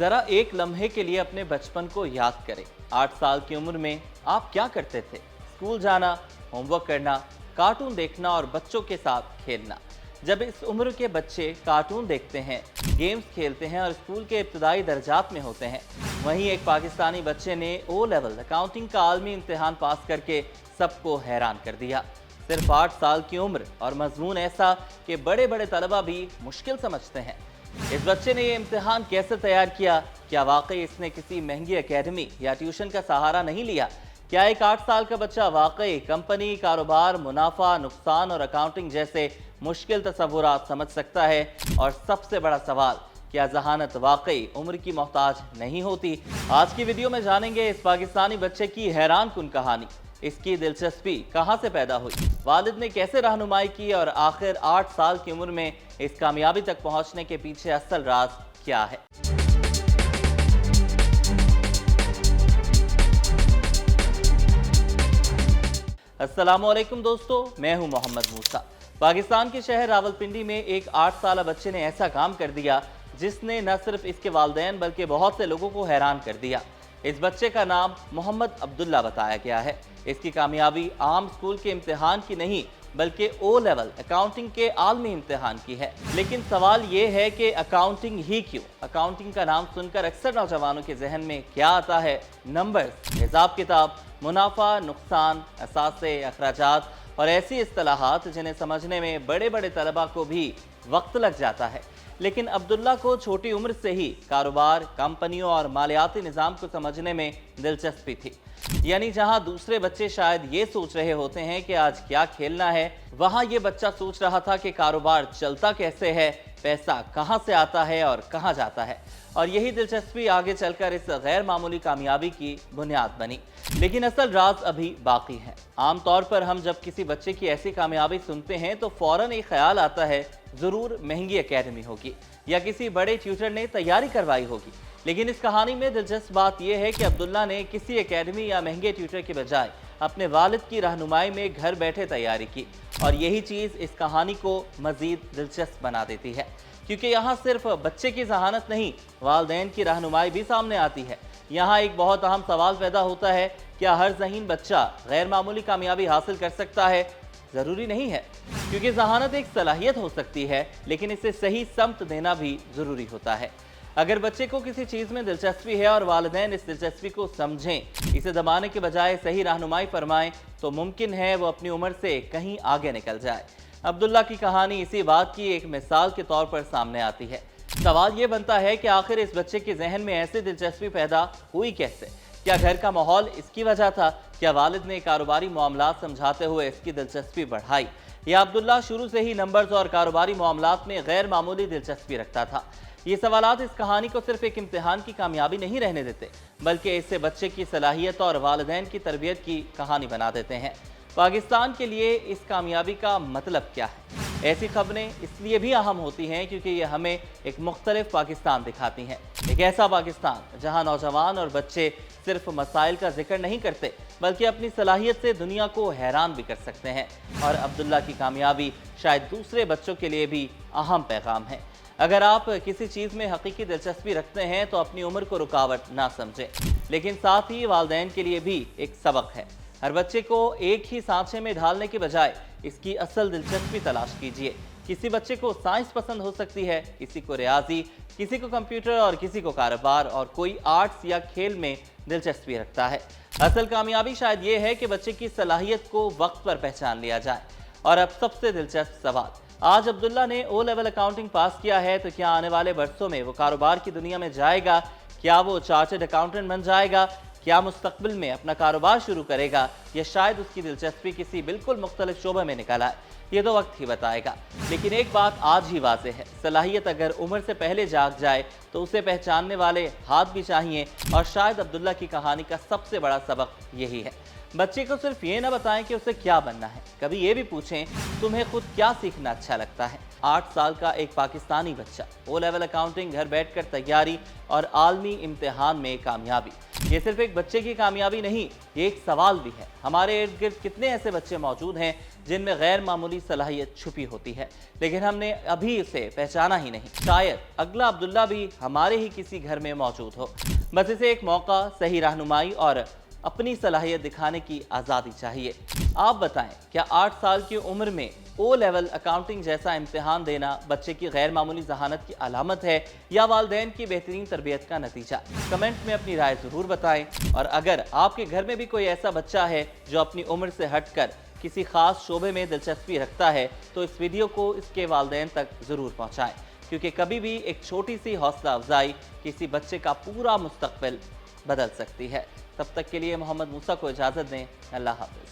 जरा एक लम्हे के लिए अपने बचपन को याद करें। 8 साल की उम्र में आप क्या करते थे? स्कूल जाना, होमवर्क करना, कार्टून देखना और बच्चों के साथ खेलना। जब इस उम्र के बच्चे कार्टून देखते हैं, गेम्स खेलते हैं और स्कूल के इब्तदाई दर्जात में होते हैं, वहीं एक पाकिस्तानी बच्चे ने ओ लेवल अकाउंटिंग का आलमी इम्तिहान पास करके सबको हैरान कर दिया। सिर्फ 8 साल की उम्र और मजमून ऐसा कि बड़े बड़े तलबा भी मुश्किल समझते हैं। इस बच्चे ने ये इम्तिहान कैसे तैयार किया? क्या वाकई इसने किसी महंगी एकेडमी या ट्यूशन का सहारा नहीं लिया? क्या एक 8 साल का बच्चा वाकई कंपनी, कारोबार, मुनाफा, नुकसान और अकाउंटिंग जैसे मुश्किल तसव्वुरात समझ सकता है? और सबसे बड़ा सवाल, क्या जहानत वाकई उम्र की मोहताज नहीं होती? आज की वीडियो में जानेंगे इस पाकिस्तानी बच्चे की हैरान कुन कहानी। इसकी दिलचस्पी कहां से पैदा हुई, वालिद ने कैसे रहनुमाई की और आखिर 8 साल की उम्र में इस कामयाबी तक पहुंचने के पीछे असल राज क्या है। अस्सलामुअलैकुम दोस्तों, मैं हूं मोहम्मद मूसा। पाकिस्तान के शहर रावलपिंडी में एक 8 साल बच्चे ने ऐसा काम कर दिया जिसने न सिर्फ इसके वालिदैन बल्कि बहुत से लोगों को हैरान कर दिया। इस बच्चे का नाम मोहम्मद अब्दुल्ला बताया गया है। इसकी कामयाबी आम स्कूल के इम्तिहान की नहीं बल्कि ओ लेवल अकाउंटिंग के आलमी इम्तिहान की है। लेकिन सवाल ये है कि अकाउंटिंग ही क्यों? अकाउंटिंग का नाम सुनकर अक्सर नौजवानों के जहन में क्या आता है? नंबर्स, हिसाब किताब, मुनाफा, नुकसान, असासे, अखराजात और ऐसी इस्तिलाहात जिन्हें समझने में बड़े बड़े तलबा को भी वक्त लग जाता है। लेकिन अब्दुल्ला को छोटी उम्र से ही कारोबार, कंपनियों और मालियाती निज़ाम को समझने में दिलचस्पी थी। यानी जहां दूसरे बच्चे शायद ये सोच रहे होते हैं कि आज क्या खेलना है, वहां ये बच्चा सोच रहा था कि कारोबार चलता कैसे है, पैसा कहां से आता है और कहां जाता है। और यही दिलचस्पी आगे चलकर इस गैर मामूली कामयाबी की बुनियाद बनी। लेकिन असल राज अभी बाकी है। आमतौर पर हम जब किसी बच्चे की ऐसी कामयाबी सुनते हैं तो फौरन एक ख्याल आता है, जरूर महंगी एकेडमी होगी या किसी बड़े ट्यूटर ने तैयारी करवाई होगी। लेकिन इस कहानी में दिलचस्प बात यह है कि अब्दुल्ला ने किसी एकेडमी या महंगे ट्यूटर के बजाय अपने वालिद की रहनुमाई में घर बैठे तैयारी की। और यही चीज़ इस कहानी को मज़ीद दिलचस्प बना देती है, क्योंकि यहाँ सिर्फ बच्चे की जहानत नहीं, वालिदैन की रहनुमाई भी सामने आती है। यहाँ एक बहुत अहम सवाल पैदा होता है, क्या हर ज़हीन बच्चा गैर मामूली कामयाबी हासिल कर सकता है? ज़रूरी नहीं है, क्योंकि जहानत एक सलाहियत हो सकती है, लेकिन इसे सही समत देना भी ज़रूरी होता है। अगर बच्चे को किसी चीज़ में दिलचस्पी है और वालिदैन इस दिलचस्पी को समझें, इसे दबाने के बजाय सही रहनुमाई फरमाएं, तो मुमकिन है वो अपनी उम्र से कहीं आगे निकल जाए। अब्दुल्ला की कहानी इसी बात की एक मिसाल के तौर पर सामने आती है। सवाल ये बनता है कि आखिर इस बच्चे के जहन में ऐसी दिलचस्पी पैदा हुई कैसे? क्या घर का माहौल इसकी वजह था? क्या वालिद ने कारोबारी मामलात समझाते हुए इसकी दिलचस्पी बढ़ाई? या अब्दुल्ला शुरू से ही नंबर्स और कारोबारी मामलात में गैर मामूली दिलचस्पी रखता था? ये सवालात इस कहानी को सिर्फ एक इम्तिहान की कामयाबी नहीं रहने देते, बल्कि इससे बच्चे की सलाहियत और वालिदैन की तरबियत की कहानी बना देते हैं। पाकिस्तान के लिए इस कामयाबी का मतलब क्या है? ऐसी खबरें इसलिए भी अहम होती हैं क्योंकि ये हमें एक मुख्तलिफ पाकिस्तान दिखाती हैं। एक ऐसा पाकिस्तान जहां नौजवान और बच्चे सिर्फ मसाइल का जिक्र नहीं करते, बल्कि अपनी सलाहियत से दुनिया को हैरान भी कर सकते हैं। और अब्दुल्ला की कामयाबी शायद दूसरे बच्चों के लिए भी अहम पैगाम है। अगर आप किसी चीज़ में हकीकी दिलचस्पी रखते हैं तो अपनी उम्र को रुकावट ना समझें, लेकिन साथ ही वालिदैन के लिए भी एक सबक है। हर बच्चे को एक ही सांचे में ढालने के बजाय इसकी असल दिलचस्पी तलाश कीजिए। किसी बच्चे को साइंस पसंद हो सकती है, किसी को रियाजी, किसी को कंप्यूटर और किसी को कारोबार, और कोई आर्ट्स या खेल में दिलचस्पी रखता है। असल कामयाबी शायद ये है कि बच्चे की सलाहियत को वक्त पर पहचान लिया जाए। और अब सबसे दिलचस्प सवाल, आज अब्दुल्ला ने ओ लेवल अकाउंटिंग पास किया है, तो क्या आने वाले बरसों में वो कारोबार की दुनिया में जाएगा? क्या वो चार्टर्ड अकाउंटेंट बन जाएगा? क्या मुस्तकबिल में अपना कारोबार शुरू करेगा, या शायद उसकी दिलचस्पी किसी बिल्कुल मुख्तलिफ शोबे में निकल आए? ये तो वक्त ही बताएगा। लेकिन एक बात आज ही वाज़ेह है, सलाहियत अगर उम्र से पहले जाग जाए तो उसे पहचानने वाले हाथ भी चाहिए। और शायद अब्दुल्ला की कहानी का सबसे बड़ा सबक यही है। बच्चे को सिर्फ ये ना बताएं कि उसे क्या बनना है, कभी ये भी पूछें तुम्हें खुद क्या सीखना अच्छा लगता है। 8 साल का एक पाकिस्तानी बच्चा, ओ लेवल अकाउंटिंग, घर बैठकर तैयारी और आलमी इम्तिहान में कामयाबी। ये सिर्फ एक बच्चे की कामयाबी नहीं, ये एक सवाल भी है। हमारे इर्द गिर्द कितने ऐसे बच्चे मौजूद हैं जिनमें गैर मामूली सलाहियत छुपी होती है, लेकिन हमने अभी उसे पहचाना ही नहीं। शायद अगला अब्दुल्ला भी हमारे ही किसी घर में मौजूद हो। बस इसे एक मौका, सही रहनुमाई और अपनी सलाहियत दिखाने की आज़ादी चाहिए। आप बताएं, क्या 8 साल की उम्र में ओ लेवल अकाउंटिंग जैसा इम्तिहान देना बच्चे की गैर मामूली जहानत की अलामत है या वालिदैन की बेहतरीन तरबियत का नतीजा? कमेंट में अपनी राय ज़रूर बताएं। और अगर आपके घर में भी कोई ऐसा बच्चा है जो अपनी उम्र से हटकर किसी खास शोबे में दिलचस्पी रखता है, तो इस वीडियो को इसके वालिदैन तक ज़रूर पहुँचाएँ, क्योंकि कभी भी एक छोटी सी हौसला अफजाई किसी बच्चे का पूरा मुस्तकबिल बदल सकती है। तब तक के लिए मोहम्मद मूसा को इजाज़त दें। अल्लाह हाफ़िज़।